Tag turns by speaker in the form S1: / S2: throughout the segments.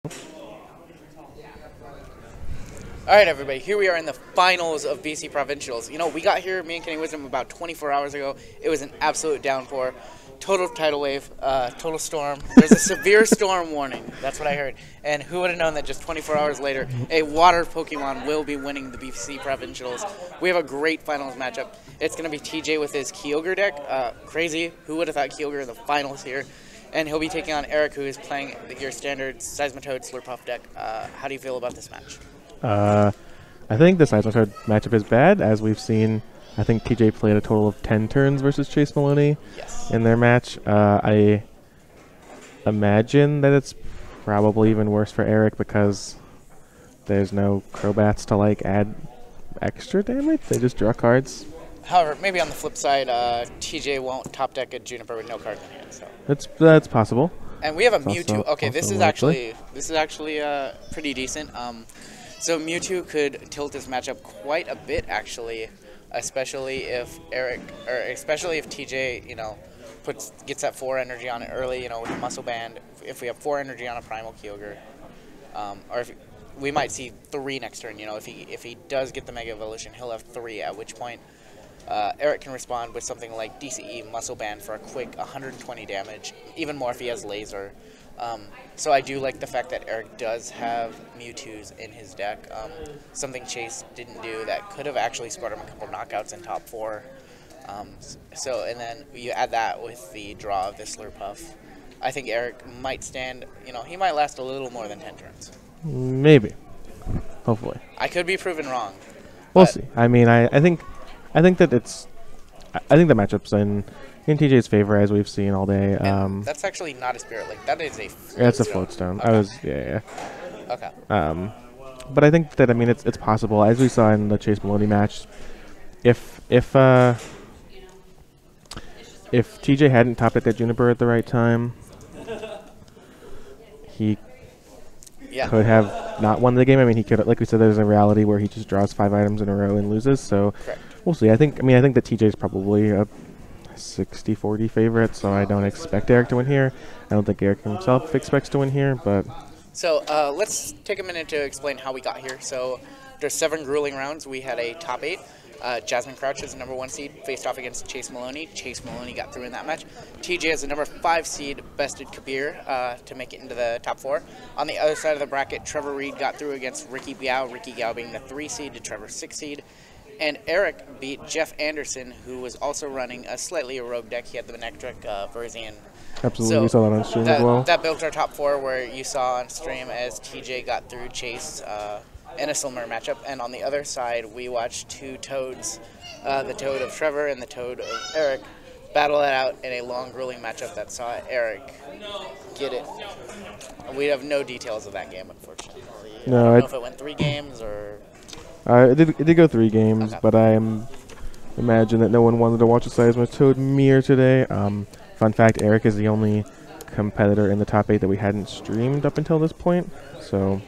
S1: Alright everybody, here we are in the finals of BC Provincials. You know, we got here, me and Kenny Wisdom, about 24 hours ago. It was an absolute downpour. Total tidal wave, total storm. There's a severe storm warning. That's what I heard. And who would have known that just 24 hours later, a water Pokemon will be winning the BC Provincials. We have a great finals matchup. It's going to be TJ with his Kyogre deck. Crazy. Who would have thought Kyogre in the finals here? And he'll be taking on Eric, who is playing your standard Seismitoad Slurpuff deck. How do you feel about this match?
S2: I think the Seismitoad matchup is bad, as we've seen. I think TJ played a total of 10 turns versus Chase Maloney in their match. I imagine that it's probably even worse for Eric because there's no Crobats to like add extra damage. They just draw cards.
S1: However, maybe on the flip side, TJ won't top deck a Juniper with no cards in hand. So
S2: That's possible.
S1: And we have a
S2: It's
S1: Mewtwo. Okay, this is
S2: likely.
S1: actually pretty decent. So Mewtwo could tilt this matchup quite a bit, actually, especially if TJ, gets that 4 energy on it early, with the Muscle Band. If we have 4 energy on a Primal Kyogre, or if we might see 3 next turn. If he does get the Mega Evolution, he'll have 3. At which point, Eric can respond with something like DCE Muscle Band for a quick 120 damage, even more if he has Laser. So I do like the fact that Eric does have Mewtwo's in his deck. Something Chase didn't do that could have actually scored him a couple knockouts in top 4. And then you add that with the draw of this Slurpuff. I think Eric might stand, he might last a little more than 10 turns.
S2: Maybe. Hopefully.
S1: I could be proven wrong.
S2: We'll see. I mean, I think the matchup's in TJ's favor, as we've seen all day.
S1: That's actually not a Spirit Link. That is a Floatstone.
S2: It's a Floatstone.
S1: Okay.
S2: Okay.
S1: Okay.
S2: But I think that it's possible, as we saw in the Chase Maloney match. If TJ hadn't topped at that Juniper at the right time, he could have not won the game. I mean, he could, like we said, there's a reality where he just draws 5 items in a row and loses. So we'll see. I think that TJ is probably a 60-40 favorite, so I don't expect Eric to win here. I don't think Eric himself expects to win here, but...
S1: So let's take a minute to explain how we got here. So there's 7 grueling rounds. We had a top 8. Jasmine Crouch is the number 1 seed, faced off against Chase Maloney. Chase Maloney got through in that match. TJ is the number 5 seed, bested Kabir to make it into the top 4. On the other side of the bracket, Trevor Reed got through against Ricky Biao. Ricky Biao being the 3 seed to Trevor's 6 seed. And Eric beat Jeff Anderson, who was also running a slightly rogue deck. He had the Nectric Verzian.
S2: Absolutely, we saw that on stream as well.
S1: That built our top 4, where you saw on stream as TJ got through Chase in a similar matchup. And on the other side, we watched 2 Toads, the Toad of Trevor and the Toad of Eric, battle it out in a long, grueling matchup that saw Eric get it. We have no details of that game, unfortunately.
S2: No,
S1: I don't know if it went 3 games or...
S2: It did go 3 games, but I imagine that no one wanted to watch a Seismitoad mirror today. Fun fact, Eric is the only competitor in the top 8 that we hadn't streamed up until this point, so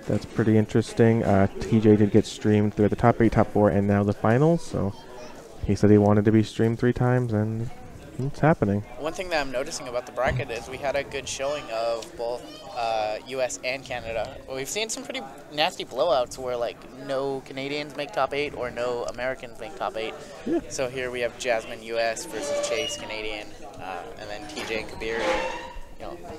S2: that's pretty interesting. TJ did get streamed through the top 8, top 4, and now the finals, so he said he wanted to be streamed 3 times, and it's happening.
S1: One thing that I'm noticing about the bracket is we had a good showing of both U.S. and Canada. We've seen some pretty nasty blowouts where no Canadians make top 8 or no Americans make top 8.
S2: Yeah.
S1: So here we have Jasmine U.S. versus Chase Canadian, and then TJ and Kabir.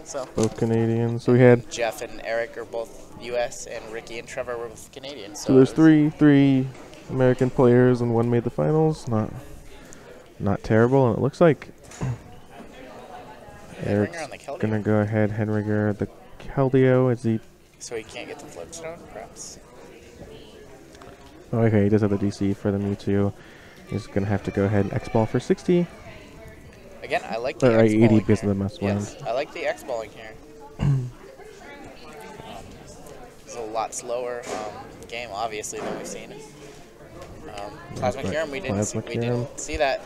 S1: So
S2: both Canadians. So we had
S1: Jeff and Eric are both U.S. and Ricky and Trevor were both Canadian.
S2: So there's three American players and 1 made the finals. Not terrible, and it looks like Eric's gonna go ahead Henriger the Keldeo as he.
S1: So he can't get the Floatstone, perhaps.
S2: Oh, okay, he does have the DC for the Mewtwo. He's gonna have to go ahead and X-Ball for 60.
S1: Again, I like the
S2: X-Balling 80 because
S1: here.
S2: of the must-win.
S1: Yes, I like the X-Balling here. It's a lot slower game, obviously, than we've seen. Plasma Kyurem, we didn't see that.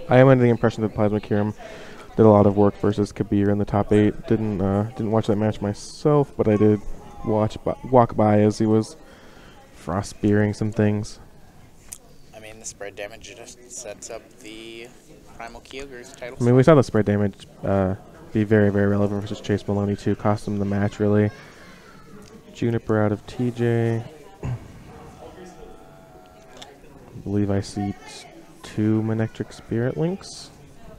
S2: I am under the impression that Plasma Kyurem did a lot of work versus Kabir in the top 8. Didn't watch that match myself, but I did walk by as he was frost spearing some things.
S1: I mean, the spread damage just sets up the Primal Kyogre's title.
S2: I mean, we saw the spread damage be very, very relevant versus Chase Maloney too. Cost him the match, really. Juniper out of TJ. I believe I see 2 Manectric Spirit Links.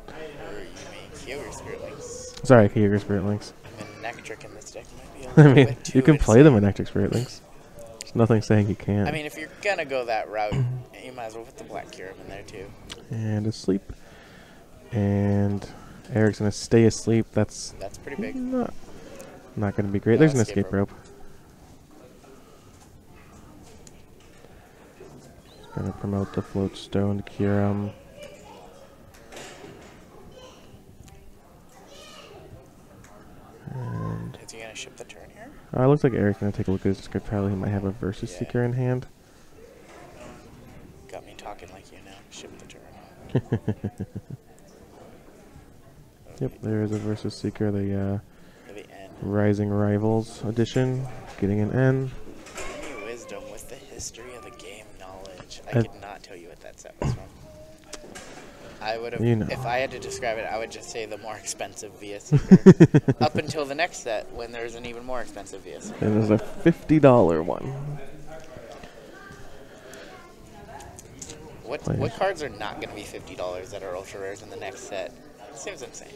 S1: Or you mean Kyogre Spirit Links?
S2: Sorry, Kyogre Spirit Links.
S1: Manectric in this deck might be a
S2: I
S1: little
S2: mean,
S1: bit too
S2: you can play
S1: insane.
S2: the Manectric Spirit Links. There's nothing saying you can't.
S1: I mean, if you're gonna go that route, you might as well put the Black Kyurem in there too.
S2: And asleep. And Eric's gonna stay asleep. That's
S1: pretty big.
S2: Not gonna be great. There's an escape rope. Gonna promote the Float Stone to Kyurem. And
S1: is he gonna ship the turn here?
S2: it looks like Eric's gonna take a look at his discard pile. He might have a Versus Seeker in hand.
S1: Got me talking like you now. Ship the turn.
S2: Yep, there is a Versus Seeker, the
S1: N.
S2: Rising Rivals edition, getting an N.
S1: Any wisdom with the history of the game knowledge. I could not tell you what that set was from. I would have, if I had to describe it, I would just say the more expensive VS Seeker. Up until the next set, when there's an even more expensive VS Seeker.
S2: And there's a $50 one.
S1: What cards are not going to be $50 that are ultra rares in the next set? Seems insane.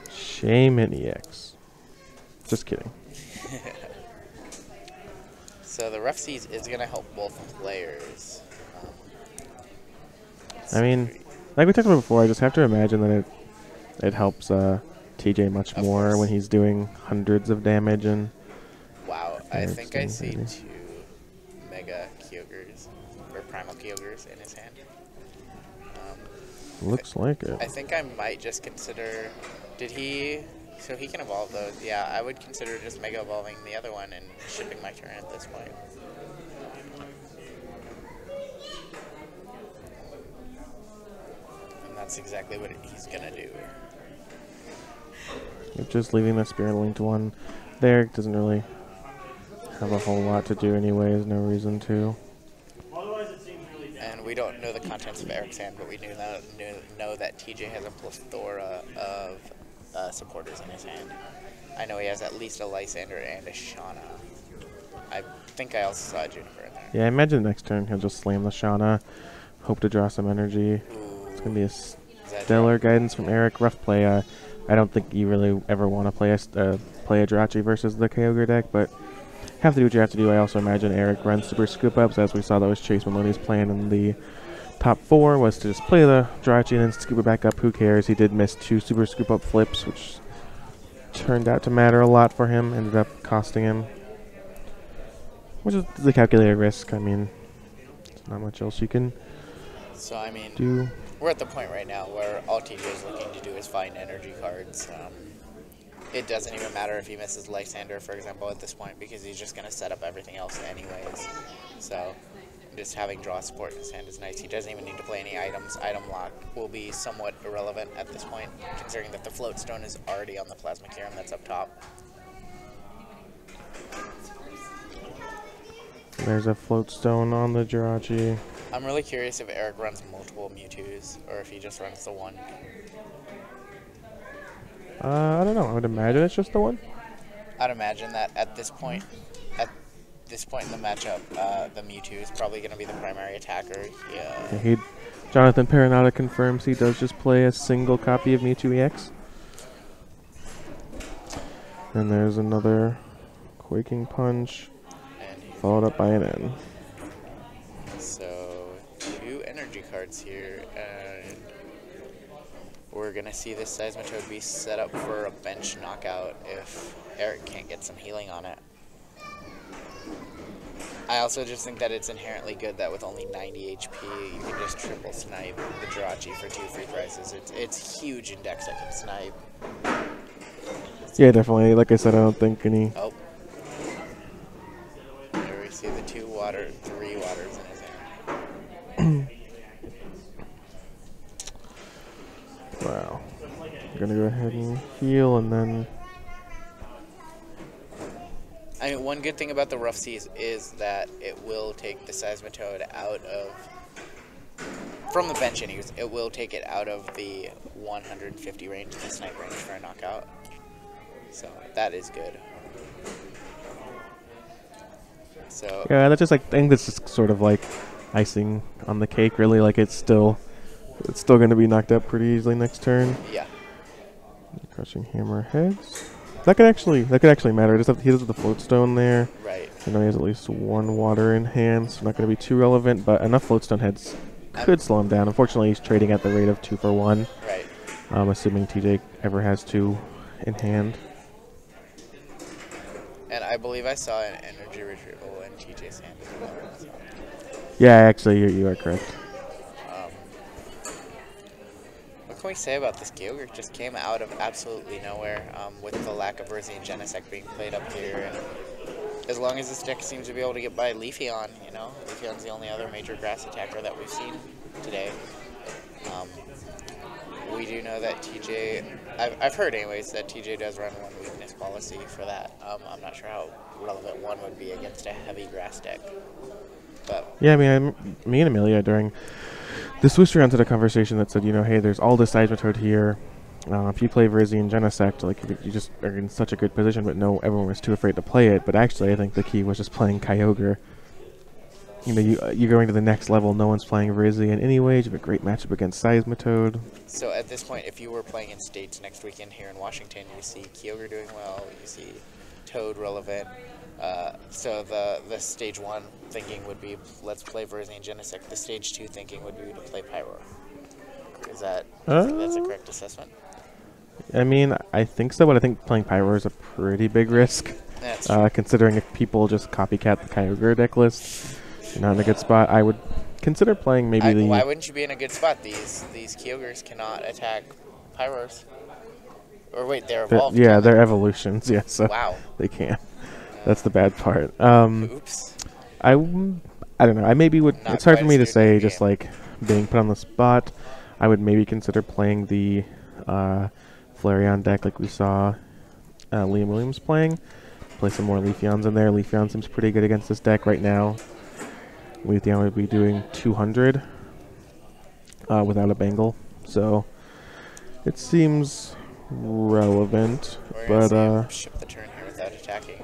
S2: Shaman EX. Just kidding.
S1: So the Rough Seas is going to help both players.
S2: I mean, like we talked about before, I just have to imagine that it helps TJ much more when he's doing hundreds of damage and.
S1: Wow, I think I see 2 Mega Kyogres or Primal Kyogres in his hand.
S2: Looks like it.
S1: I think I might just consider. Did he? So he can evolve those. Yeah, I would consider just Mega Evolving the other one and shipping my turn at this point. And that's exactly what he's gonna do.
S2: Just leaving the Spirit Linked one there doesn't really have a whole lot to do anyway. There's no reason to.
S1: And we don't know the contents of Eric's hand, but we do know that TJ has a plethora of supporters in his hand. I know he has at least a Lysander and a Shauna. I think I also saw a Juniper in there.
S2: Yeah, I imagine next turn he'll just slam the Shauna, hope to draw some energy.
S1: Ooh.
S2: It's going to be a stellar guidance from Eric. Rough play. I don't think you really ever want to play a Jirachi versus the Kyogre deck, but have to do what you have to do. I also imagine Eric runs Super Scoop Ups, as we saw that was Chase Maloney's plan in the top 4, was to just play the Jirachi and then scoop it back up. Who cares? He did miss 2 Super Scoop Up flips, which turned out to matter a lot for him, ended up costing him, which is the calculated risk. I mean, there's not much else you can do.
S1: We're at the point right now where all TJ is looking to do is find energy cards. It doesn't even matter if he misses Lysander, for example, at this point, because he's just going to set up everything else anyways. So just having draw support in his hand is nice. He doesn't even need to play any items. Item lock will be somewhat irrelevant at this point, considering that the Float Stone is already on the Plasma Kyurem that's up top.
S2: There's a Float Stone on the Jirachi.
S1: I'm really curious if Eric runs multiple Mewtwo's, or if he just runs the one.
S2: I don't know. I would imagine it's just the one.
S1: I'd imagine that at this point in the matchup, the Mewtwo is probably going to be the primary attacker. Yeah.
S2: Jonathan Perenata confirms he does just play a single copy of Mewtwo EX. And there's another Quaking Punch, followed up by an N.
S1: So 2 energy cards here, and we're going to see this Seismitoad be set up for a bench knockout if Eric can't get some healing on it. I also just think that it's inherently good that with only 90 HP, you can just triple snipe the Jirachi for 2 free prizes. It's huge in decks that can snipe.
S2: Yeah, definitely. Like I said, I don't think any...
S1: Oh. There we see the 3 waters in his hand.
S2: Wow. I'm going to go ahead and heal and then...
S1: I mean, one good thing about the Rough Seas is that it will take the Seismitoad out of from the bench anyways, it will take it out of the 150 range, the snipe range for a knockout. So that is good. So
S2: yeah, that's just like, I think this is sort of like icing on the cake, really. Like it's still going to be knocked out pretty easily next turn.
S1: yeah.
S2: Crushing Hammer heads. That could actually matter. He does have the float stone there.
S1: Right.
S2: I know he has at least one water in hand, so not going to be too relevant. But enough float stone heads could slow him down. Unfortunately, he's trading at the rate of 2 for 1.
S1: Right.
S2: Assuming TJ ever has 2 in hand.
S1: And I believe I saw an energy retrieval in TJ's hand as well. So.
S2: Yeah, actually, you are correct.
S1: What can we say about this Kyogre? It just came out of absolutely nowhere with the lack of Verzi and Genesect being played up here. And as long as this deck seems to be able to get by Leafeon, you know, Leafeon's the only other major grass attacker that we've seen today. We do know that TJ, I've heard anyways, that TJ does run one weakness policy for that. I'm not sure how relevant one would be against a heavy grass deck. But
S2: yeah, I mean, me and Amelia during the switch around to the conversation that said, you know, hey, there's all this Seismitoad here. If you play Verzi and Genesect, like, you just are in such a good position, but no, everyone was too afraid to play it. But actually, I think the key was just playing Kyogre. You know, you're going to the next level. No one's playing Verzi in any way. You have a great matchup against Seismitoad.
S1: So at this point, if you were playing in States next weekend here in Washington, you see Kyogre doing well, you see Toad relevant. So the stage 1 thinking would be, let's play Verzi and Genesect. The stage 2 thinking would be to play Pyro. Is that, that's a correct assessment?
S2: I mean, I think so, but I think playing Pyro is a pretty big risk.
S1: That's true.
S2: Considering if people just copycat the Kyogre deck list, you're not in a good spot. I would consider playing maybe
S1: Why wouldn't you be in a good spot? These Kyogres cannot attack Pyros. Or wait, they're evolved.
S2: Yeah, they're evolutions, yeah, so
S1: wow.
S2: They can. That's the bad part.
S1: Oops.
S2: I don't know. I maybe would.
S1: Not
S2: it's hard for
S1: quite
S2: me
S1: a
S2: to
S1: student
S2: say,
S1: of the
S2: just like being put on the spot. I would maybe consider playing the Flareon deck like we saw Liam Williams playing. Play some more Leafeons in there. Leafeon seems pretty good against this deck right now. Leafeon would be doing 200 without a Bangle, so it seems relevant.
S1: We're
S2: But
S1: ship the turn here without attacking.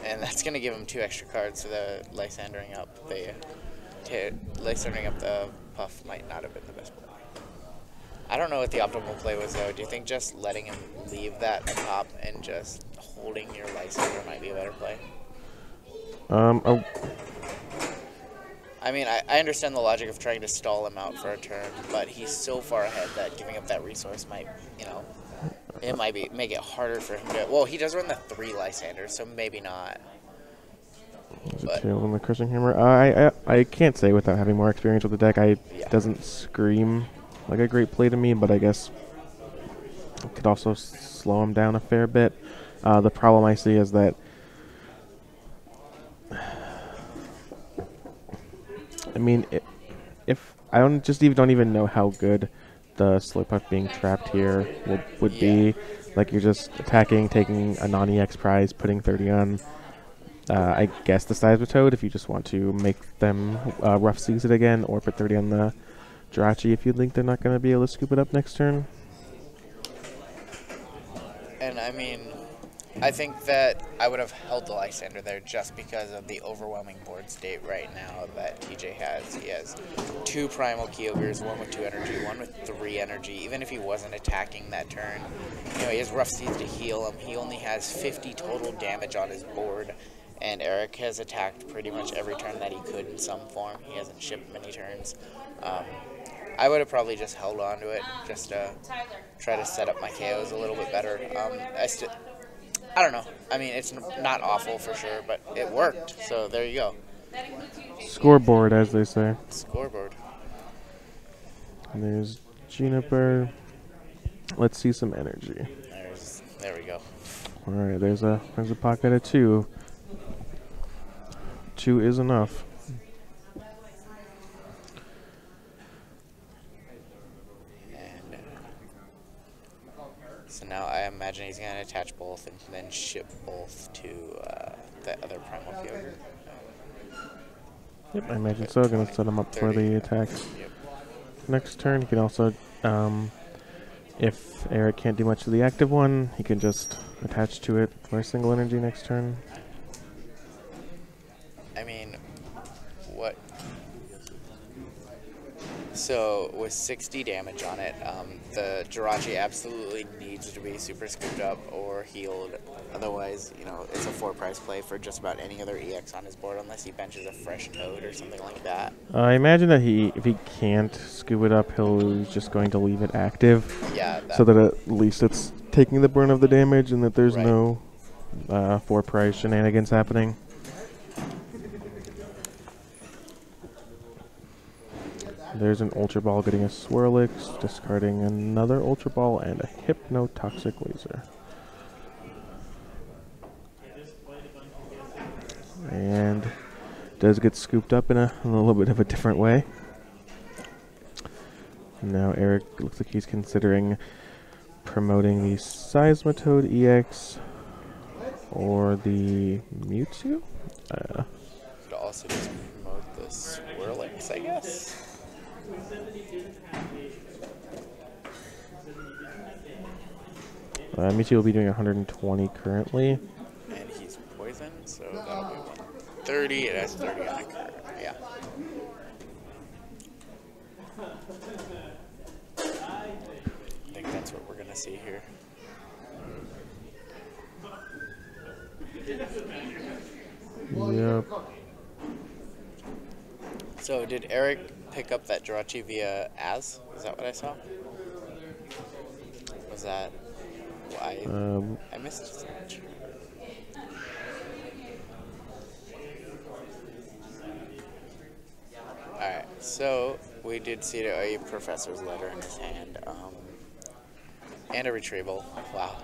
S1: And that's going to give him 2 extra cards, so the Lysandering up Lysandering up the Puff might not have been the best play. I don't know what the optimal play was, though. Do you think just letting him leave that top and just holding your Lysander might be a better play? I mean, I understand the logic of trying to stall him out for a turn, but he's so far ahead that giving up that resource might, you know, it might make it harder for him to. Well, he does run the 3 Lysander, so maybe not.
S2: On the Crushing Hammer. I can't say without having more experience with the deck. It doesn't scream like a great play to me, but I guess it could also slow him down a fair bit. The problem I see is that, I mean, if I don't even know how good the Slowpuff being trapped here would be. Like, you're just attacking, taking a non-EX prize, putting 30 on. I guess the Seismitoad if you just want to make them rough seize it again, or put 30 on the Jirachi if you think they're not going to be able to scoop it up next turn.
S1: And I mean, I think that I would have held the Lysander there just because of the overwhelming board state right now that TJ has. He has 2 Primal Kyogres, 1 with 2 energy, 1 with 3 energy. Even if he wasn't attacking that turn, you know, he has Rough Seas to heal him. He only has 50 total damage on his board. And Eric has attacked pretty much every turn that he could in some form. He hasn't shipped many turns. I would have probably just held on to it just to try to set up my KOs a little bit better. I don't know. I mean, it's not awful for sure, but it worked. So there you go.
S2: Scoreboard, as they say.
S1: Scoreboard.
S2: And there's Juniper. Let's see some energy.
S1: There we go.
S2: All right, there's a pocket of 2. 2 is enough.
S1: And so now I imagine he's going to attach both and then ship both to the other Primal Kyogre.
S2: Yep, I imagine so. Going to set him up for the attack.
S1: Yep.
S2: next turn. He can also, if Eric can't do much to the active one, he can just attach to it for a single energy next turn.
S1: I mean, what? So with 60 damage on it, the Jirachi absolutely needs to be super scooped up or healed. Otherwise, you know, it's a 4-price play for just about any other EX on his board, unless he benches a fresh Toad or something like that.
S2: I imagine that if he can't scoop it up, he's just going to leave it active.
S1: Yeah.
S2: So that at least it's taking the burn of the damage and that there's no 4-price shenanigans happening. There's an Ultra Ball getting a Swirlix, discarding another Ultra Ball and a Hypnotoxic Laser. And does get scooped up in a little bit of a different way. Now Eric looks like he's considering promoting the Seismitoad EX or the Mewtwo.
S1: Could also just promote the Swirlix, I guess.
S2: Mewtwo will be doing 120 currently.
S1: And he's poisoned, so that'll be 130. It has 30 on it. Yeah. I think that's what we're going to see here.
S2: Yep.
S1: So did Eric pick up that Jirachi via Is that what I saw? Was that why I missed so much? Alright, so we did see a professor's letter in his hand, and a retrieval. Wow.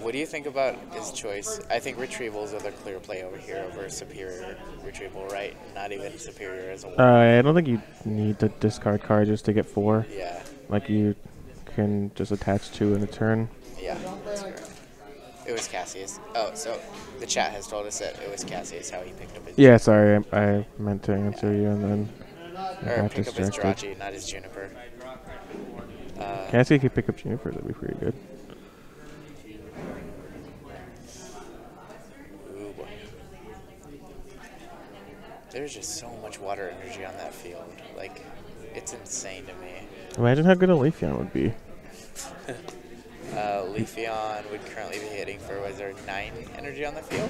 S1: What do you think about his choice? I think retrievals are the clear play over here over superior retrieval, right? Not even superior as a one.
S2: I don't think you need to discard card just to get 4.
S1: Yeah.
S2: Like you can just attach 2 in a turn.
S1: Yeah, that's correct. It was Cassius. Oh, so the chat has told us that it was Cassius how he picked up his...
S2: Yeah, sorry, I meant to answer you and then I got
S1: pick up his
S2: distracted.
S1: Jirachi, not his Juniper.
S2: Cassie could pick up Juniper, that'd be pretty good.
S1: Ooh, boy. There's just so much water energy on that field. Like, it's insane to me.
S2: Imagine how good a Leafeon would be.
S1: Leafeon would currently be hitting for, was there 9 energy on the field?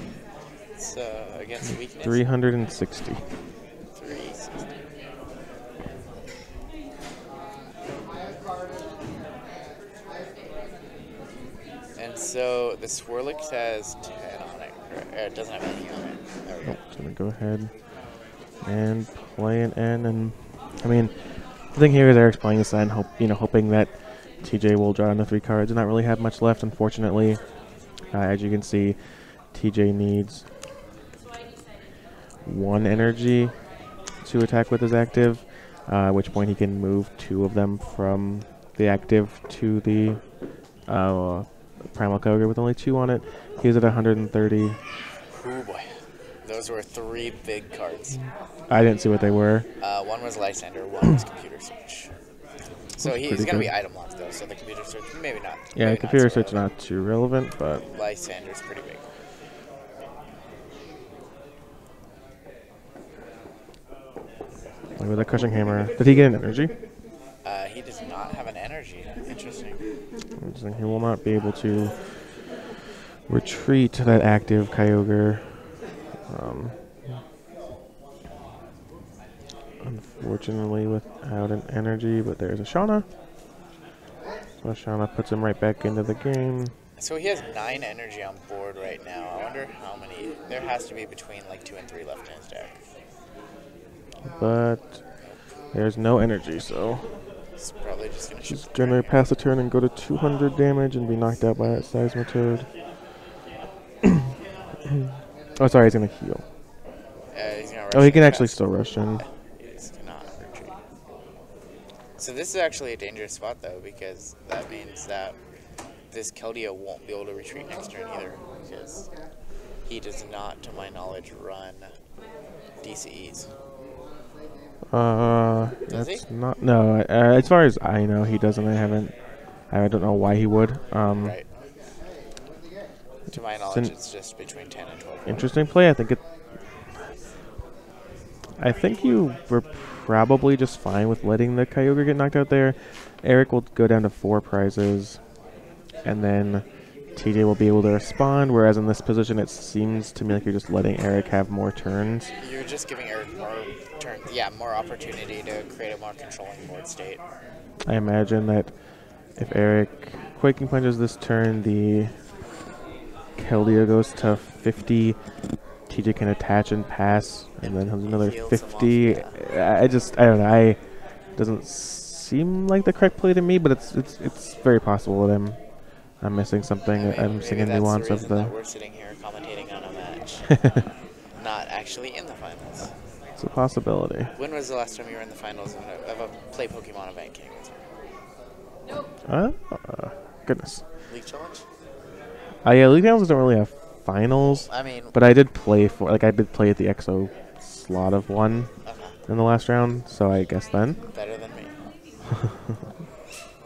S1: It's against weakness?
S2: 360.
S1: 360. And so the Swirlix has 10 on it. It doesn't have any on it. There we go.
S2: So I'm going to go ahead and play an N. And I mean, the thing here is Eric's playing this N, hoping that TJ will draw down the 3 cards and not really have much left, unfortunately. As you can see, TJ needs 1 energy to attack with his active, at which point he can move 2 of them from the active to the Primal Kyogre with only 2 on it. He's at 130.
S1: Oh boy. Those were 3 big cards.
S2: I didn't see what they were.
S1: One was Lysander, one was Computer Search. So he's going to be item locked though, so the Computer Search, maybe not.
S2: Yeah,
S1: maybe
S2: Computer Search not too relevant, but...
S1: Lysander's pretty big.
S2: With a Crushing Hammer. Did he get an energy?
S1: He does not have an energy. Interesting.
S2: He will not be able to retreat that active Kyogre. Unfortunately, without an energy, but there's a Shauna. So Shauna puts him right back into the game.
S1: So he has 9 energy on board right now. I wonder how many. There has to be between like 2 and 3 left in his deck.
S2: But there's no energy, so
S1: He's probably just going to shoot.
S2: he's going to pass the turn and go to 200 damage and be knocked out by that Seismitoad. Oh, sorry, he's going to heal.
S1: He's gonna rush
S2: Oh, he can
S1: in
S2: actually
S1: fast.
S2: still rush in.
S1: He's not retreat. So this is actually a dangerous spot though, because that means that this Keldeo won't be able to retreat next turn either, because he does not, to my knowledge, run DCEs. Does
S2: That's
S1: he?
S2: not. No, as far as I know, he doesn't. I don't know why he would.
S1: Right. To my knowledge,
S2: an
S1: it's just between 10 and 12.
S2: Interesting play. I think you were probably just fine with letting the Kyogre get knocked out there. Eric will go down to 4 prizes, and then TJ will be able to respond, whereas in this position it seems to me like you're just letting Eric have more turns.
S1: You're just giving Eric more turn, more opportunity to create a more controlling board state.
S2: I imagine that if Eric Quaking Punches this turn, the Keldeo goes to 50, TJ can attach and pass, and then has another 50. I don't know. It doesn't seem like the correct play to me, but it's very possible that I'm missing something. I'm missing a nuance of the.
S1: That we're sitting here commentating on a match, not actually in the finals.
S2: It's a possibility.
S1: When was the last time you were in the finals of a Play Pokemon event, King?
S2: Goodness.
S1: League Challenge?
S2: Yeah, League Challenge don't really have finals.
S1: I mean,
S2: but I did play at the EXO slot of one in the last round, so I guess then.
S1: Better than me.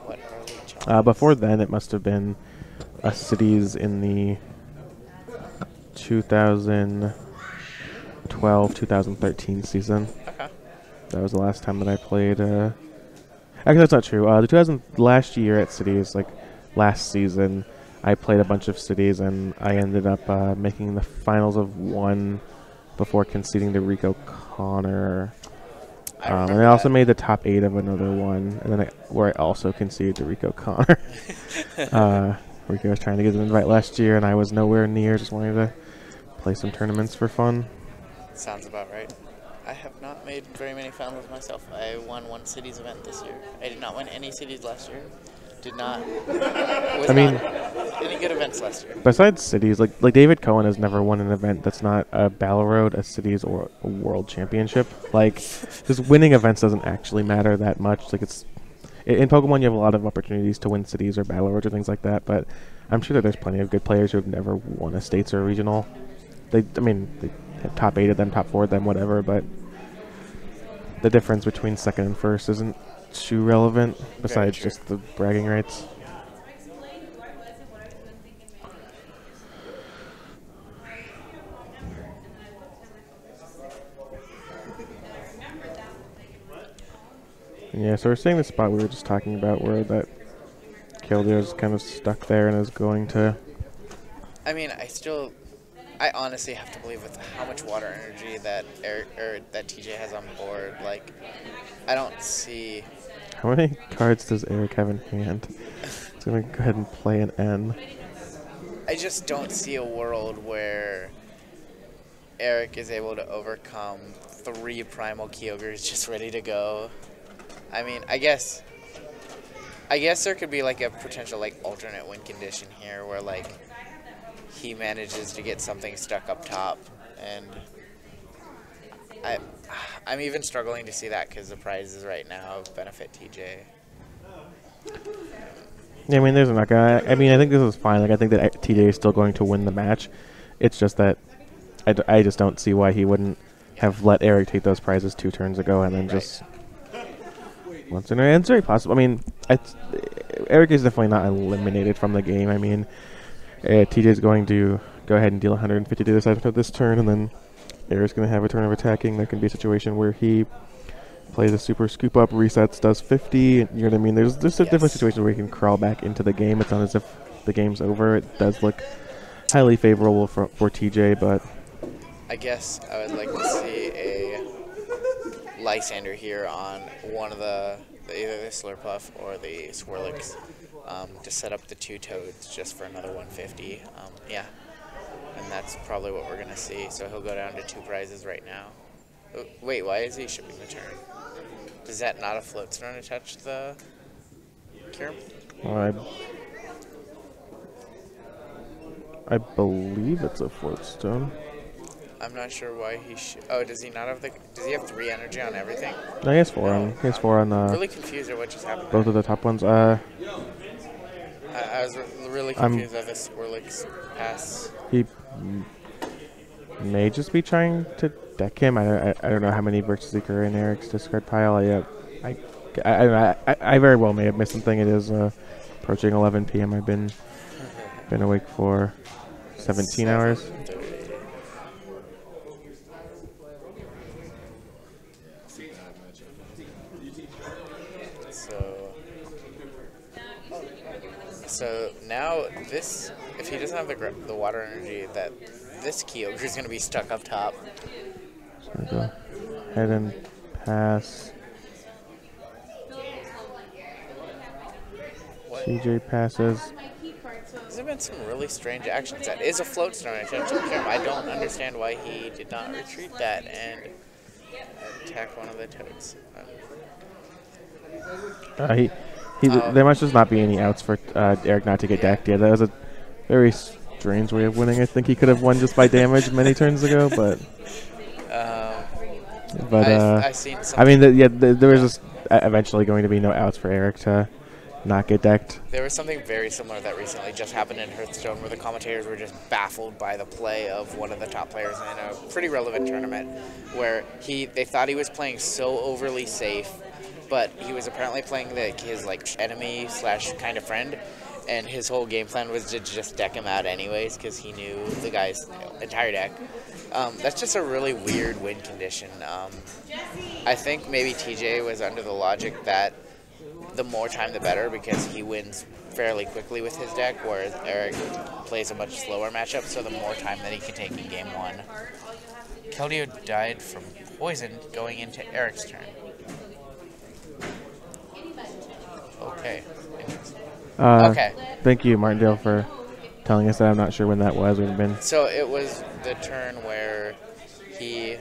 S1: What are League Challenges?
S2: Before then, it must have been a cities in the 2012-2013 season.
S1: Okay.
S2: That was the last time that I played. Actually, that's not true. Last year at cities, like last season, I played a bunch of cities, and I ended up making the finals of one before conceding to Rico Connor. And I also made the top 8 of another one, and then where I also conceded to Rico Connor. Rico was trying to get an invite last year, and I was nowhere near. Just wanted to play some tournaments for fun.
S1: Sounds about right. I have not made very many finals myself. I won one cities event this year. I did not win any cities last year. Not any good events last year.
S2: Besides cities, like David Cohen has never won an event that's not a Battle Road, a cities, or a world championship. Like, just winning events doesn't actually matter that much. Like, in Pokemon you have a lot of opportunities to win cities or Battle Roads or things like that, but I'm sure that there's plenty of good players who have never won a states or a regional. They have top 8 of them, top 4 of them, whatever, but the difference between second and first isn't too relevant, besides just the bragging rights. Yeah, so we're seeing the spot we were just talking about where that Keldeo's kind of stuck there and is going to...
S1: I mean, I honestly have to believe with how much water energy that that TJ has on board, like, I don't see...
S2: How many cards does Eric have in hand? He's going to go ahead and play an N.
S1: I just don't see a world where Eric is able to overcome 3 Primal Kyogres just ready to go. I mean, I guess there could be like a potential like alternate win condition here where like he manages to get something stuck up top, and I'm even struggling to see that because the prizes right now benefit TJ.
S2: Yeah, I mean, there's not gonna. I mean, I think this is fine. Like, I think that TJ is still going to win the match. It's just that I just don't see why he wouldn't have let Eric take those prizes 2 turns ago and then just once in a. It's very possible. I mean, Eric is definitely not eliminated from the game. I mean, TJ is going to go ahead and deal 150 to the side of this turn, and then Eric's going to have a turn of attacking. There can be a situation where he plays a super scoop up, resets, does 50. You know what I mean? There's a different situation where he can crawl back into the game. It's not as if the game's over. It does look highly favorable for TJ, but
S1: I guess I would like to see a Lysander here on one of either the Slurpuff or the Swirlix to set up the 2 Toads just for another 150. Yeah, and that's probably what we're going to see. So he'll go down to 2 prizes right now. Oh, wait, why is he shipping the turn? Does that not a float stone attach the Cure?
S2: I believe it's a float stone.
S1: I'm not sure why he oh, does he not have does he have 3 energy on everything?
S2: No, he has 4 on. He has 4 on.
S1: Really confused at what just happened.
S2: Both of the top ones.
S1: I was really confused at the Swirlix pass.
S2: may just be trying to deck him. I don't know how many Birch Seeker in Eric's discard pile. I very well may have missed something. It is approaching 11 p.m. I've been awake for 17 hours.
S1: So now this, if he doesn't have the water energy, that this Kyogre is going to be stuck up top.
S2: So I go ahead and pass.
S1: What?
S2: CJ passes.
S1: There's been some really strange actions. That is a float stone. I don't understand why he did not retreat that and attack one of the toads.
S2: There must just not be any outs for Eric not to get decked. Yeah, that was a very strange way of winning. I think he could have won just by damage many turns ago, but
S1: I've seen something.
S2: I mean, there was just eventually going to be no outs for Eric to not get decked.
S1: There was something very similar that recently just happened in Hearthstone where the commentators were just baffled by the play of one of the top players in a pretty relevant tournament where they thought he was playing so overly safe, but he was apparently playing his enemy / kind of friend, and his whole game plan was to just deck him out anyways because he knew the guy's entire deck. That's just a really weird win condition. I think maybe TJ was under the logic that the more time the better because he wins fairly quickly with his deck, whereas Eric plays a much slower matchup, so the more time that he can take in game one. Keldeo died from poison going into Eric's turn. Okay. Interesting. Okay.
S2: Thank you, Martindale, for telling us that. I'm not sure when that was. We've been.
S1: So it was the turn where the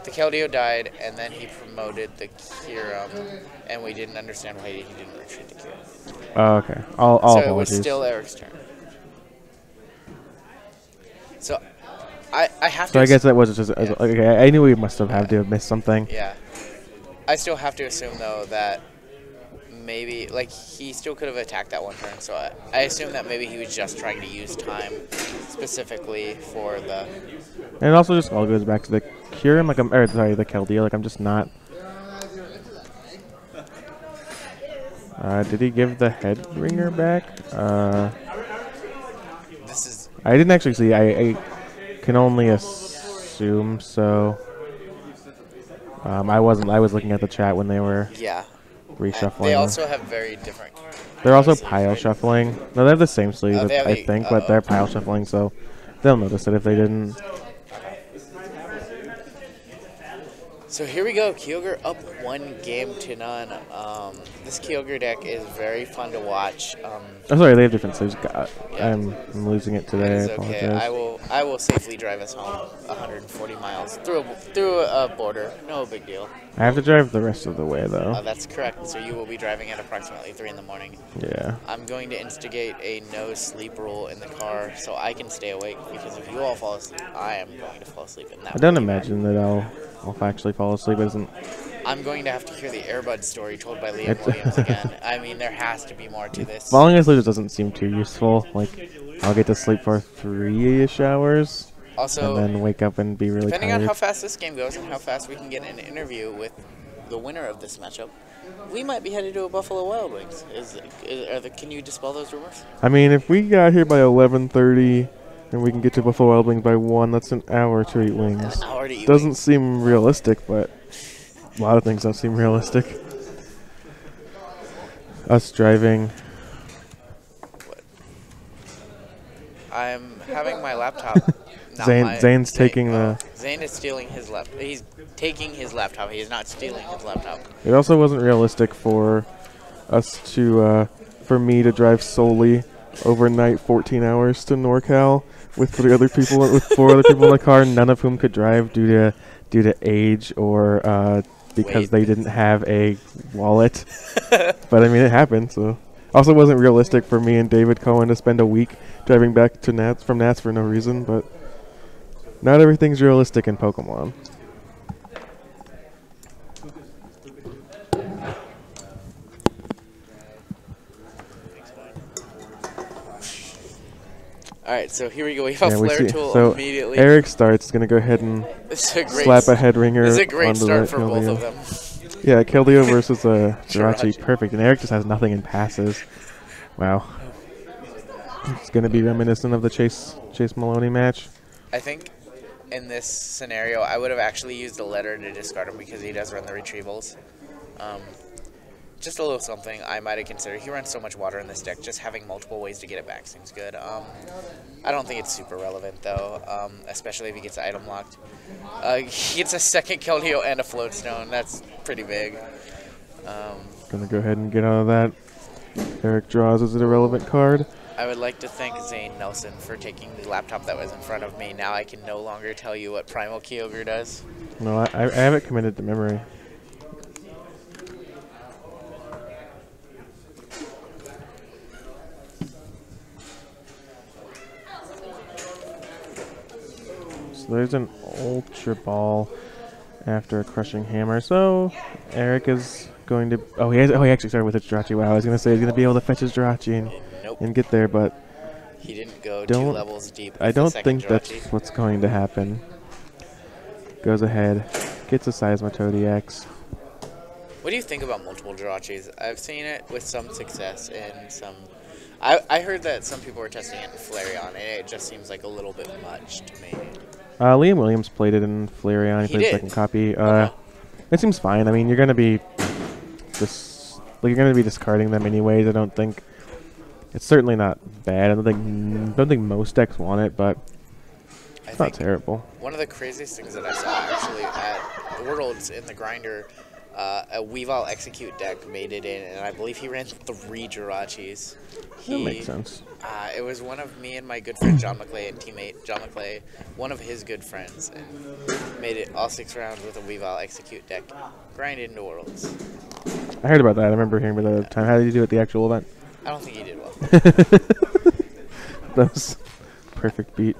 S1: Keldeo died, and then he promoted the Kyurem, and we didn't understand why he didn't retreat the Kyurem.
S2: Oh, okay. All
S1: so
S2: apologies.
S1: It was still Eric's turn. So I have to.
S2: So I guess that was just okay. I knew we must have had to have missed something.
S1: Yeah. I still have to assume though that maybe he still could have attacked that one turn. So I assume that maybe he was just trying to use time specifically for the.
S2: And it also just all goes back to the Kyurem, the Keldeo. I'm just not. Did he give the head ringer back?
S1: This is.
S2: I didn't actually see. I can only assume so. I was looking at the chat when they were.
S1: Yeah.
S2: Reshuffling.
S1: They also have very different.
S2: They're also pile shuffling. No, they have the same sleeve, I think, but they're pile shuffling, so they'll notice it if they didn't.
S1: So here we go. Kyogre up 1-0. This Kyogre deck is very fun to watch.
S2: Oh, sorry, they have different sleeves. I'm losing it today.
S1: It's okay. I will safely drive us home 140 miles through a border. No big deal.
S2: I have to drive the rest of the way, though.
S1: That's correct. So you will be driving at approximately 3 in the morning.
S2: Yeah.
S1: I'm going to instigate a no sleep rule in the car so I can stay awake because if you all fall asleep, I am going to fall asleep. And
S2: I don't imagine that I'll actually fall asleep.
S1: I'm going to have to hear the Airbud story told by Liam Williams again. I mean, there has to be more to this.
S2: Falling asleep just doesn't seem too useful. I'll get to sleep for 3-ish hours.
S1: Also,
S2: and then wake up and be really
S1: depending
S2: tired.
S1: on how fast this game goes and how fast we can get an interview with the winner of this matchup, we might be headed to a Buffalo Wild Wings. Can you dispel those rumors?
S2: I mean, if we got here by 11:30 and we can get to Buffalo Wild Wings by 1, that's an hour to eat wings.
S1: An hour to eat
S2: Doesn't
S1: wings.
S2: seem realistic, but a lot of things don't seem realistic. Us driving.
S1: What? I'm having my laptop.
S2: Zane's taking the.
S1: Zane is stealing his laptop. He's taking his laptop. He is not stealing his laptop.
S2: It also wasn't realistic for us to, for me to drive solely overnight 14 hours to NorCal with 4 other people in the car, none of whom could drive due to age or because they didn't have a wallet. But I mean, it happened. So also wasn't realistic for me and David Cohen to spend a week driving back to Nats from Nats for no reason, but. Not everything's realistic in Pokemon.
S1: Alright, so here we go. We have a
S2: we
S1: flare
S2: see.
S1: tool
S2: So
S1: immediately.
S2: Eric starts. He's going to go ahead and slap a head ringer.
S1: This is a great
S2: onto
S1: start
S2: the
S1: for both
S2: Keldeo.
S1: of them.
S2: Yeah, Keldeo versus Jirachi.
S1: Jirachi.
S2: Perfect. And Eric just has nothing in passes. Wow. It's going to be reminiscent of the Chase Maloney match.
S1: I think in this scenario, I would have actually used a letter to discard him because he does run the retrievals. Just a little something I might have considered. He runs so much water in this deck. Just having multiple ways to get it back seems good. I don't think it's super relevant, though, especially if he gets item locked. He gets a second Keldeo and a Float Stone. That's pretty big.
S2: Going to go ahead and get out of that. Eric draws as an irrelevant card.
S1: I would like to thank Zane Nelson for taking the laptop that was in front of me. Now I can no longer tell you what Primal Kyogre does.
S2: No, I have it committed to memory. So there's an Ultra Ball after a Crushing Hammer. So Eric is going to... he actually started with his Jirachi. Wow, I was going to say he's going to be able to fetch his Jirachi and get there, but...
S1: He didn't go 2 levels deep.
S2: I don't think that's what's going to happen. Goes ahead, gets a Seismitoad EX.
S1: What do you think about multiple Jirachis? I've seen it with some success and some... I heard that some people were testing it in Flareon, and it just seems like a little bit much to me.
S2: Liam Williams played it in Flareon. He played the second copy. It seems fine. I mean, you're going to be discarding them anyways. I don't think it's certainly not bad. I don't think most decks want it, but it's not terrible.
S1: One of the craziest things that I saw actually at Worlds in the grinder, a Weavile Execute deck made it in, and I believe he ran 3 Jirachis.
S2: That makes sense.
S1: It was one of me and my good friend John McClay and teammate John McClay, one of his good friends, and made it all 6 rounds with a Weavile Execute deck, grinded into Worlds.
S2: I heard about that. I remember hearing about that at the time. How did you do at the actual event?
S1: I don't think he did well.
S2: That was perfect beat.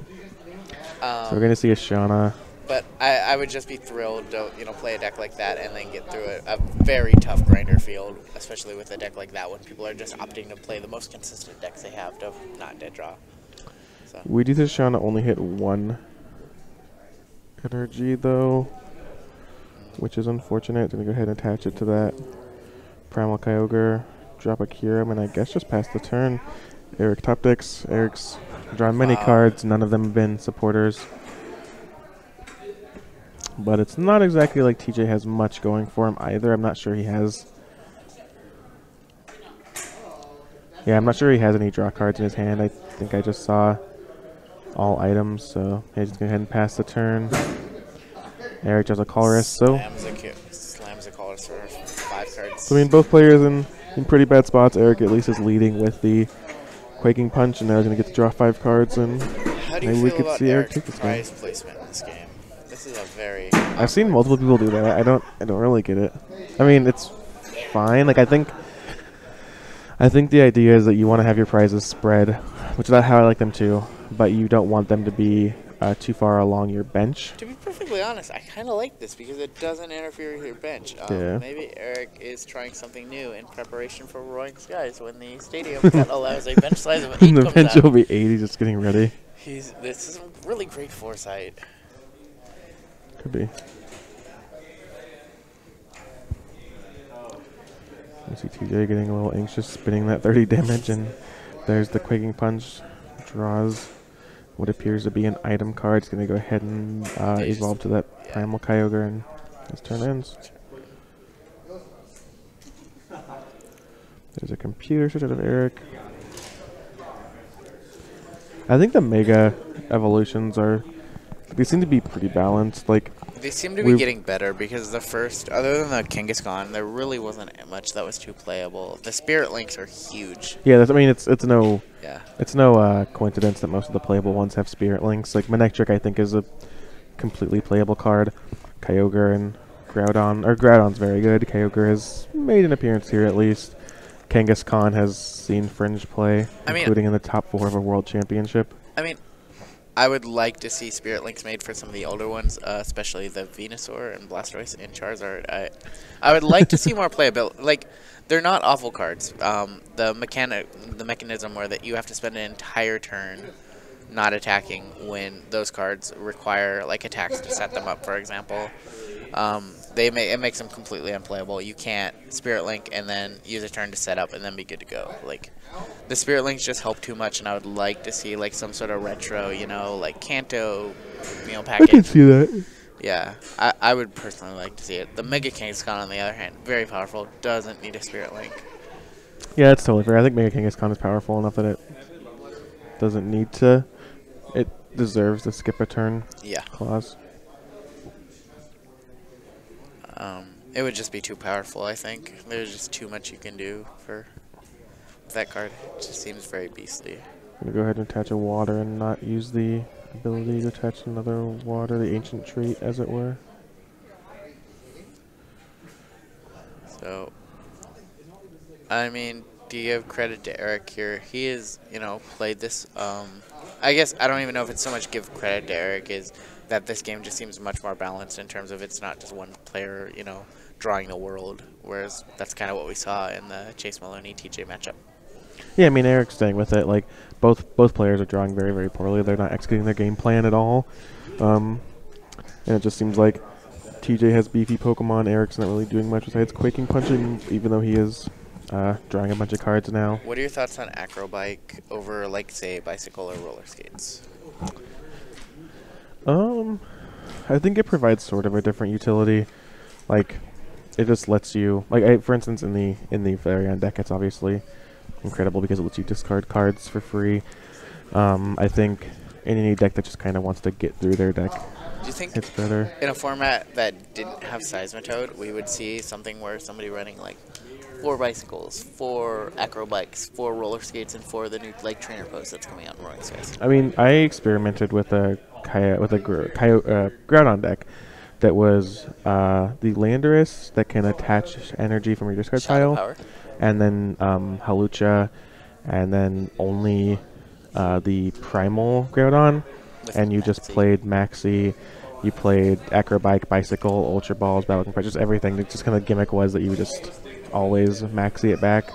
S2: So we're going to see a Shauna.
S1: But I would just be thrilled to play a deck like that and then get through a very tough grinder field, especially with a deck like that when people are just opting to play the most consistent decks they have to not dead draw. So.
S2: We do this Shauna only hit 1 energy though, which is unfortunate. Gonna go ahead and attach it to that. Primal Kyogre, drop a Kyurem, and I guess just pass the turn. Eric top decks. Eric's drawn many cards. None of them have been supporters. But it's not exactly like TJ has much going for him either. I'm not sure he has... Yeah, I'm not sure he has any draw cards in his hand. I think I just saw all items, so yeah, just go ahead and pass the turn. Eric does a Colress, so...
S1: Slams a Colress for 5 cards.
S2: So, I mean, both players in pretty bad spots. Eric at least is leading with the Quaking Punch, and now he's going to get to draw 5 cards, and maybe we could see Eric take this game.
S1: Prize placement in this game? This is a very...
S2: I've seen multiple people do that. I don't really get it. I mean, it's fine. Like, I think the idea is that you want to have your prizes spread, which is how I like them too, but you don't want them to be too far along your bench.
S1: To be perfectly honest, I kind of like this because it doesn't interfere with your bench. Maybe Eric is trying something new in preparation for Roaring Skies when the stadium that allows a bench size of 8
S2: the bench will be 80, just getting ready.
S1: This is really great foresight.
S2: Could be. I see TJ getting a little anxious, spinning that 30 damage, and there's the Quaking Punch. Draws what appears to be an item card. He's going to go ahead and evolve to that Primal Kyogre, and his turn ends. There's a computer switch out of Eric. I think the Mega Evolutions they seem to be pretty balanced. Like,
S1: they seem to be getting better because the first, other than the Kangaskhan, there really wasn't much that was too playable. The Spirit Links are huge.
S2: Yeah, I mean, it's no coincidence that most of the playable ones have Spirit Links. Like Manectric, I think, is a completely playable card. Kyogre and Groudon, or Groudon's very good. Kyogre has made an appearance here at least. Kangaskhan has seen fringe play, including in the top 4 of a World Championship.
S1: I mean, I would like to see Spirit Links made for some of the older ones, especially the Venusaur and Blastoise and Charizard. I would like to see more playability. Like, they're not awful cards. The mechanism where that you have to spend an entire turn not attacking when those cards require like attacks to set them up, for example. It makes them completely unplayable. You can't Spirit Link and then use a turn to set up and then be good to go. Like, the Spirit Links just help too much, and I would like to see like some sort of retro, like Kanto, package.
S2: I can see that.
S1: Yeah, I would personally like to see it. The Mega Kangaskhan, on the other hand, very powerful, doesn't need a Spirit Link.
S2: Yeah, that's totally fair. I think Mega Kangaskhan is powerful enough that it doesn't need to. It deserves the skip a turn clause.
S1: It would just be too powerful, I think. There's just too much you can do for that card. It just seems very beastly.
S2: I'm going to go ahead and attach a water and not use the ability to attach another water, the ancient trait, as it were.
S1: So, I mean, do you give credit to Eric here? He is, played this. I guess I don't even know if it's so much give credit to Eric is that this game just seems much more balanced in terms of it's not just one player, drawing the world, whereas that's kind of what we saw in the Chase Maloney TJ matchup.
S2: Yeah, I mean, Eric's staying with it. Like, both players are drawing very, very poorly. They're not executing their game plan at all. And it just seems like TJ has beefy Pokemon. Eric's not really doing much besides Quaking Punching, even though he is drawing a bunch of cards now.
S1: What are your thoughts on Acrobike over, like, say, Bicycle or Roller Skates?
S2: I think it provides sort of a different utility. Like, it just lets you, like, for instance, in the Flareon deck, it's obviously incredible because it lets you discard cards for free. I think in any deck that just kind of wants to get through their deck,
S1: do you think
S2: it's better.
S1: In a format that didn't have Seismitoad, we would see something where somebody running like 4 bicycles, 4 acrobikes, 4 roller skates, and 4 of the new like trainer posts that's coming out in Roaring Skies?
S2: I mean, I experimented with a Groudon deck that was the Landorus that can attach energy from your discard pile, and then Halucha, and then only the Primal Groudon, and you just played Maxi. You played Acrobike, Bicycle, Ultra Balls, Battle Compress, just everything. It just kind of gimmick was that you would just always Maxi it back.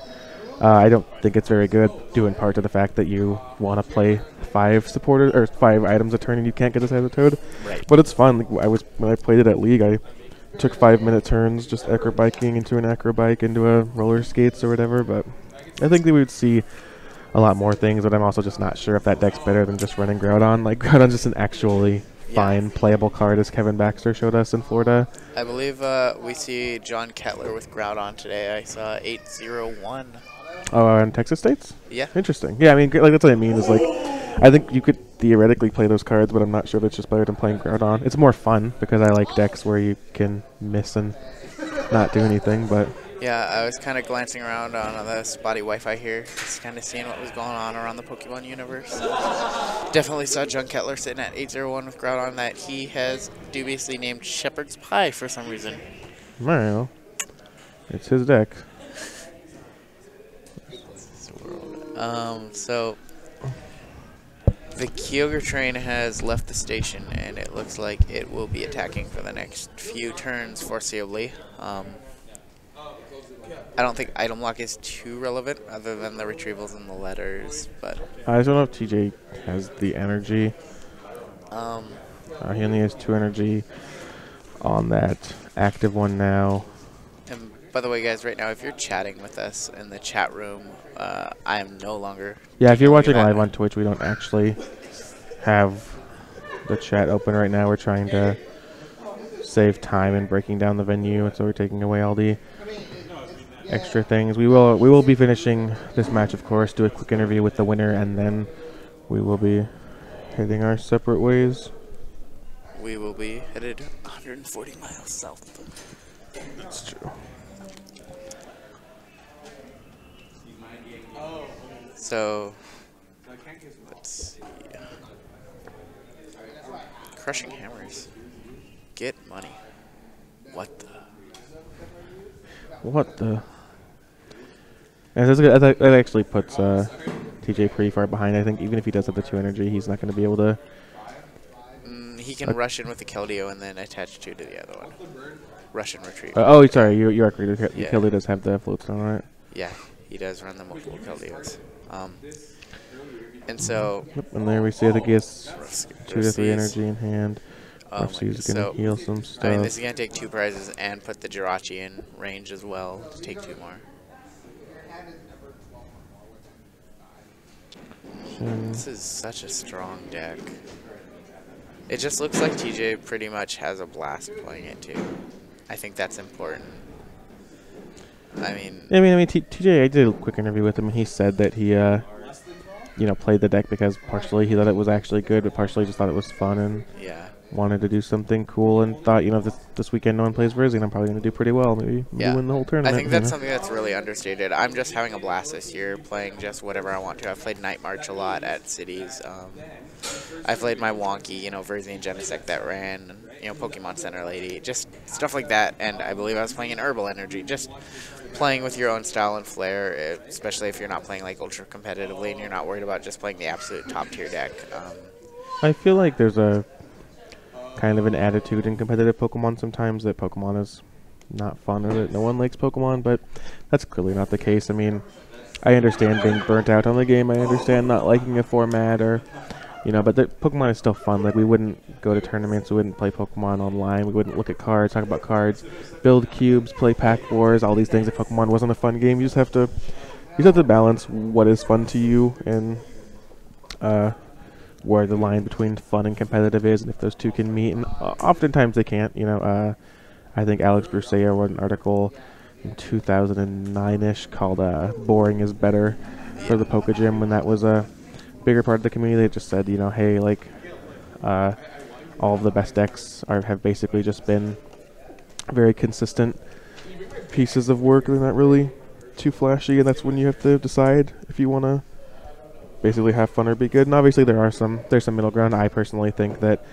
S2: I don't think it's very good, due in part to the fact that you want to play 5 supporters or 5 items a turn and you can't get a Seismitoad.
S1: Right.
S2: But it's fun. Like, when I played it at League, I took 5-minute turns just acrobiking into an acrobike into a roller skates or whatever. But I think that we would see a lot more things. But I'm also just not sure if that deck's better than just running Groudon. Like, Groudon's just an actually fine playable card, as Kevin Baxter showed us in Florida.
S1: I believe we see John Kettler with Groudon today. I saw 801.
S2: Oh, in Texas States?
S1: Yeah.
S2: Interesting. Yeah, I mean, like, that's what I mean is, like, I think you could theoretically play those cards, but I'm not sure that's just better than playing Groudon. It's more fun because I like decks where you can miss and not do anything, but...
S1: Yeah, I was kind of glancing around on the spotty Wi-Fi here, just kind of seeing what was going on around the Pokemon universe. Definitely saw John Kettler sitting at 801 with Groudon that he has dubiously named Shepherd's Pie for some reason.
S2: Well, it's his deck.
S1: So the Kyogre train has left the station, and it looks like it will be attacking for the next few turns, foreseeably. I don't think item lock is too relevant, other than the retrievals and the letters. But
S2: I just don't know if TJ has the energy. He only has 2 energy on that active one now.
S1: And by the way, guys, right now, if you're chatting with us in the chat room, I am no longer...
S2: Yeah, if you're watching live on Twitch, we don't actually have the chat open right now. We're trying to save time in breaking down the venue, and so we're taking away all the extra things. We will be finishing this match, of course, do a quick interview with the winner, and then we will be heading our separate ways.
S1: We will be headed 140 miles south.
S2: That's true.
S1: So, let's see. Crushing Hammers. Get money. What the?
S2: What the? And that actually puts TJ pretty far behind. I think even if he does have the 2 energy, he's not going to be able to...
S1: he can rush in with the Keldeo and then attach 2 to the other one. Rush and retrieve.
S2: Oh, sorry, you are correct. Keldeo does have the floats on it.
S1: Yeah, he does run the multiple Keldeos. And so...
S2: Yep, and there we see, I think he has 2 to 3
S1: Rossies.
S2: energy in hand. Rossi's going to heal some stuff.
S1: I mean, this is going to take 2 prizes and put the Jirachi in range as well to take 2 more. This is such a strong deck. It just looks like TJ pretty much has a blast playing it too. I think that's important. I mean,
S2: TJ, I did a quick interview with him, and he said that he, played the deck because partially he thought it was actually good, but partially just thought it was fun and wanted to do something cool, and thought, this weekend no one plays Verzi, and I'm probably going to do pretty well. Maybe win the whole tournament.
S1: I think that's something that's really understated. I'm just having a blast this year, playing just whatever I want to. I've played Night March a lot at cities. I played my wonky, Verzi and Genesect that ran, Pokemon Center Lady, just stuff like that. And I believe I was playing an Herbal Energy, just playing with your own style and flair, especially if you're not playing like ultra competitively and you're not worried about just playing the absolute top tier deck.
S2: I feel like there's a kind of an attitude in competitive Pokemon sometimes that Pokemon is not fun or that no one likes Pokemon, but that's clearly not the case. I mean, I understand being burnt out on the game. I understand not liking a format or, but the Pokemon is still fun. Like, we wouldn't go to tournaments. We wouldn't play Pokemon online. We wouldn't look at cards, talk about cards, build cubes, play pack wars, all these things. If Pokemon wasn't a fun game, you just have to balance what is fun to you and, where the line between fun and competitive is, and if those two can meet, and oftentimes they can't. I think Alex Brusea wrote an article in 2009-ish called "Boring is Better" for the Poke Gym, when that was a bigger part of the community. It just said, hey, like, all of the best decks have basically just been very consistent pieces of work. They're not really too flashy, and that's when you have to decide if you want to basically have fun or be good. And obviously there's some middle ground. I personally think that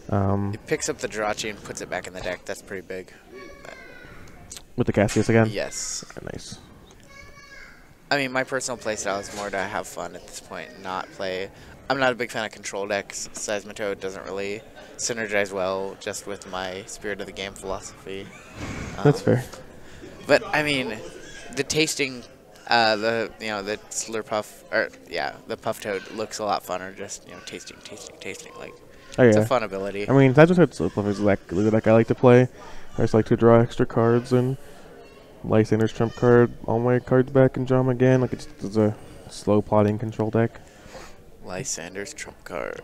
S1: it picks up the Jirachi and puts it back in the deck. That's pretty big.
S2: With the Cassius again?
S1: Yes.
S2: Nice.
S1: I mean, my personal playstyle is more to have fun at this point, not play. I'm not a big fan of control decks. Seismitoad doesn't really synergize well just with my Spirit of the Game philosophy.
S2: That's fair.
S1: But I mean, the tasting, the Slurpuff, the Puff Toad looks a lot funner. Just tasting. Like, it's a fun ability.
S2: I mean, Seismitoad Slurpuff is exactly the deck I like to play. I just like to draw extra cards and Lysander's trump card, all my cards back and draw them again. Like, it's a slow plotting control deck.
S1: Lysander's trump card.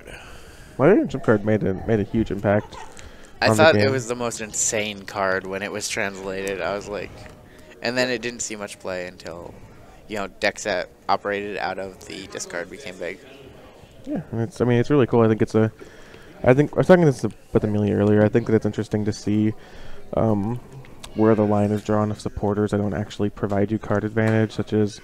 S2: Lysander's trump card made a huge impact.
S1: I thought it was the most insane card when it was translated. I was like, and then it didn't see much play until, decks that operated out of the discard became big.
S2: Yeah, and it's really cool. I think I was talking with Amelia earlier. I think that it's interesting to see where the line is drawn of supporters that don't actually provide you card advantage, such as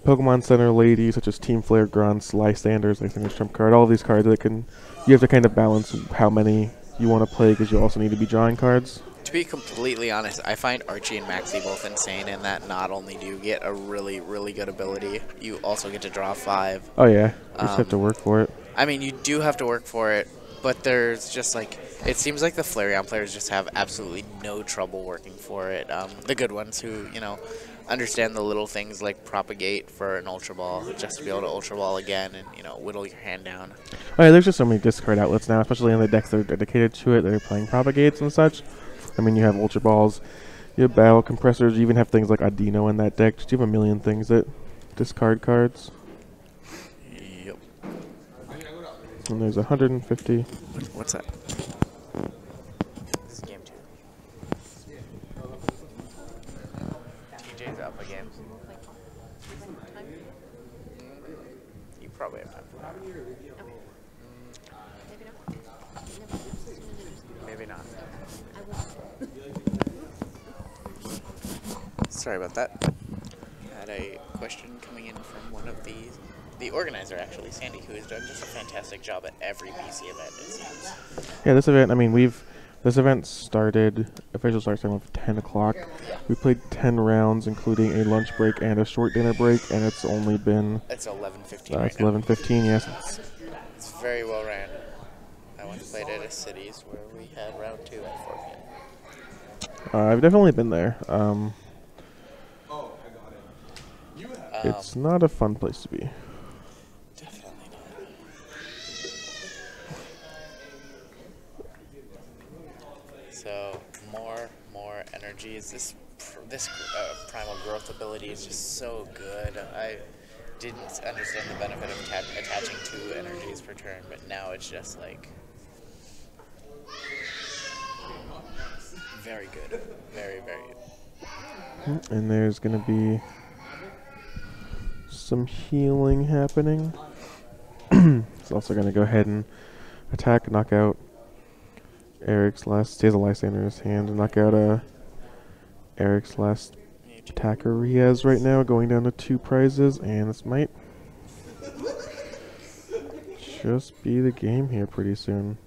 S2: Pokemon Center Lady, such as Team Flare Grunts, Lysander's trump card, all of these cards that you have to kind of balance how many you want to play, because you also need to be drawing cards.
S1: To be completely honest, I find Archie and Maxie both insane in that not only do you get a really, really good ability, you also get to draw 5.
S2: Oh yeah, you just have to work for it.
S1: I mean, you do have to work for it, but there's just like, it seems like the Flareon players just have absolutely no trouble working for it. The good ones who, understand the little things like propagate for an Ultra Ball, just to be able to Ultra Ball again and, whittle your hand down.
S2: Oh yeah, there's just so many discard outlets now, especially in the decks that are dedicated to it, that are playing propagates and such. I mean, you have Ultra Balls, you have Battle Compressors, you even have things like Audino in that deck. Just you have a million things that discard cards.
S1: Yep.
S2: And there's 150.
S1: What's that? This is game 2. TJ's up again. You probably have time for that. Maybe not. Sorry about that. Had a question coming in from one of the organizer, actually, Sandy, who has done just a fantastic job at every BC event, it seems.
S2: Yeah, this event, this event started, official start time of 10 o'clock.
S1: Yeah.
S2: We played 10 rounds, including a lunch break and a short dinner break, and it's only been...
S1: It's 11:15
S2: It's 11:15, yes.
S1: It's very well ran. I went and played at a cities where we had round 2 at 4 p.m.
S2: I've definitely been there. It's not a fun place to be.
S1: Definitely not. energies. This primal growth ability is just so good. I didn't understand the benefit of attaching 2 energies per turn, but now it's just like very good. Very, very good.
S2: And there's going to be some healing happening. It's also going to go ahead and attack, knock out Eric's last. He has a Lysander in his hand and knock out Eric's last attacker he has right now, going down to 2 prizes, and this might just be the game here pretty soon.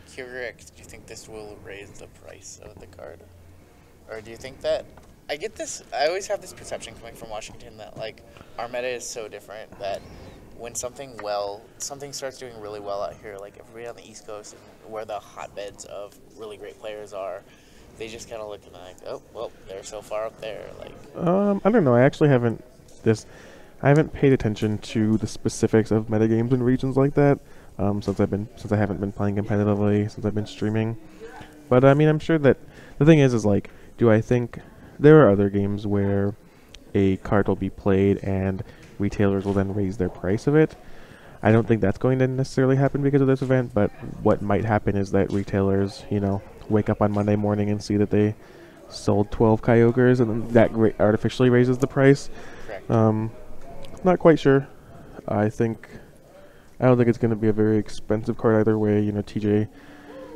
S1: Kyogre, do you think this will raise the price of the card? Or do you think that... I always have this perception coming from Washington that, like, our meta is so different that when something starts doing really well out here, like everybody on the East Coast and where the hotbeds of really great players are, they just kind of look and like, oh, well, they're so far up there. Like,
S2: I don't know. I actually haven't paid attention to the specifics of metagames in regions like that since I haven't been playing competitively, since I've been streaming. But I mean, I'm sure that the thing is like, do I think there are other games where a card will be played and retailers will then raise their price of it? I don't think that's going to necessarily happen because of this event, but what might happen is that retailers, you know, wake up on Monday morning and see that they sold 12 Kyogres, and then that artificially raises the price.
S1: correct.
S2: Not quite sure. I don't think it's going to be a very expensive card either way. You know, TJ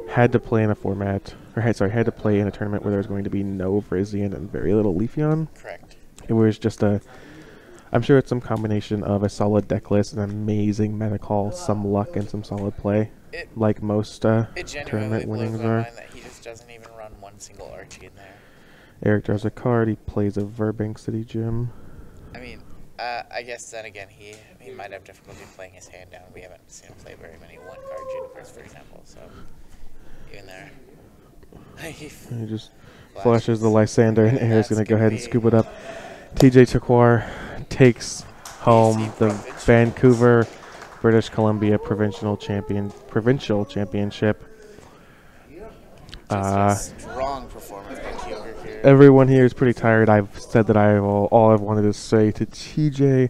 S2: had to play in a format, had to play in a tournament where there was going to be no Virizion and very little Leafeon.
S1: Correct.
S2: It was just I'm sure it's some combination of a solid deck list, an amazing meta call, some luck, and some solid play, like most tournament winnings are.
S1: That he just doesn't even run one single Archie in there.
S2: Eric draws a card. He plays a Verbank City Gym.
S1: I mean, I guess then again, he might have difficulty playing his hand down. We haven't seen him play very many one-card Junipers, for example, so even there.
S2: He just flashes the Lysander, and Eric's going to go ahead and scoop it up. TJ Traquair takes home the Vancouver, British Columbia Provincial Championship.
S1: Strong performance by Kyogre here.
S2: Everyone here is pretty tired. I've said that all I've wanted to say to TJ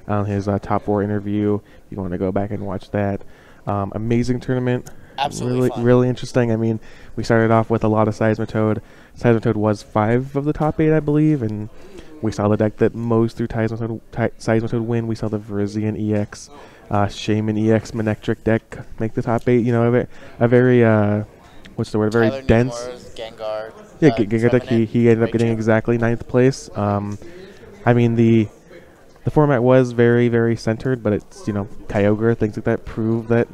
S2: on his top 4 interview. If you want to go back and watch that. Amazing tournament.
S1: Absolutely
S2: really interesting. I mean, we started off with a lot of Seismitoad. Seismitoad was 5 of the top 8, I believe, and we saw the deck that most through Seismitoad win. We saw the Virizion EX, Shaman EX Manectric deck make the top 8. You know, a very what's the word? Very
S1: Tyler
S2: dense.
S1: Nemours, Gengar.
S2: Yeah, Gengar deck. He ended up getting exactly 9th place. I mean, the format was very, very centered, but it's, you know, Kyogre, things like that prove that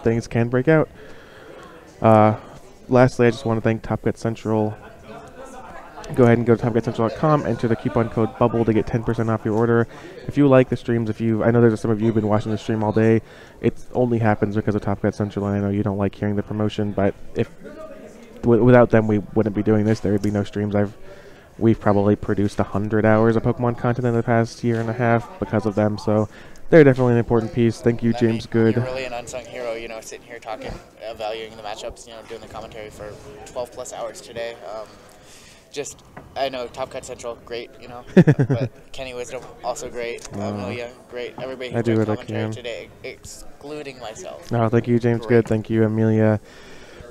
S2: things can break out. Lastly, I just want to thank Top Cut Central. Go ahead and go to topcutcentral.com, enter the coupon code BUBBLE to get 10% off your order. If you like the streams, I know there's some of you who've been watching the stream all day. It only happens because of Top Cut Central, and I know you don't like hearing the promotion, but if without them we wouldn't be doing this. There would be no streams. We've probably produced 100 hours of Pokemon content in the past year and a half because of them, so they're definitely an important piece. Thank you, James Good.
S1: You're really an unsung hero, you know, sitting here talking, evaluating the matchups, you know, doing the commentary for 12 plus hours today. I know Top Cut Central, great, you know, but Kenny Wisdom, also great. Amelia, great. Everybody who's doing commentary today, excluding myself.
S2: No, thank you, James Good. Thank you, Amelia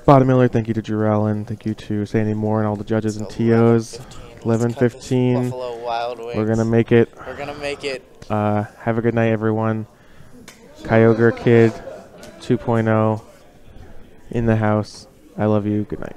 S2: Bottomiller. Thank you to Drew Allen. Thank you to Sandy Moore and all the judges and TOs. 11:15. We're going to make it.
S1: We're going to make it.
S2: Have a good night, everyone. Kyogre Kid 2.0 in the house. I love you. Good night.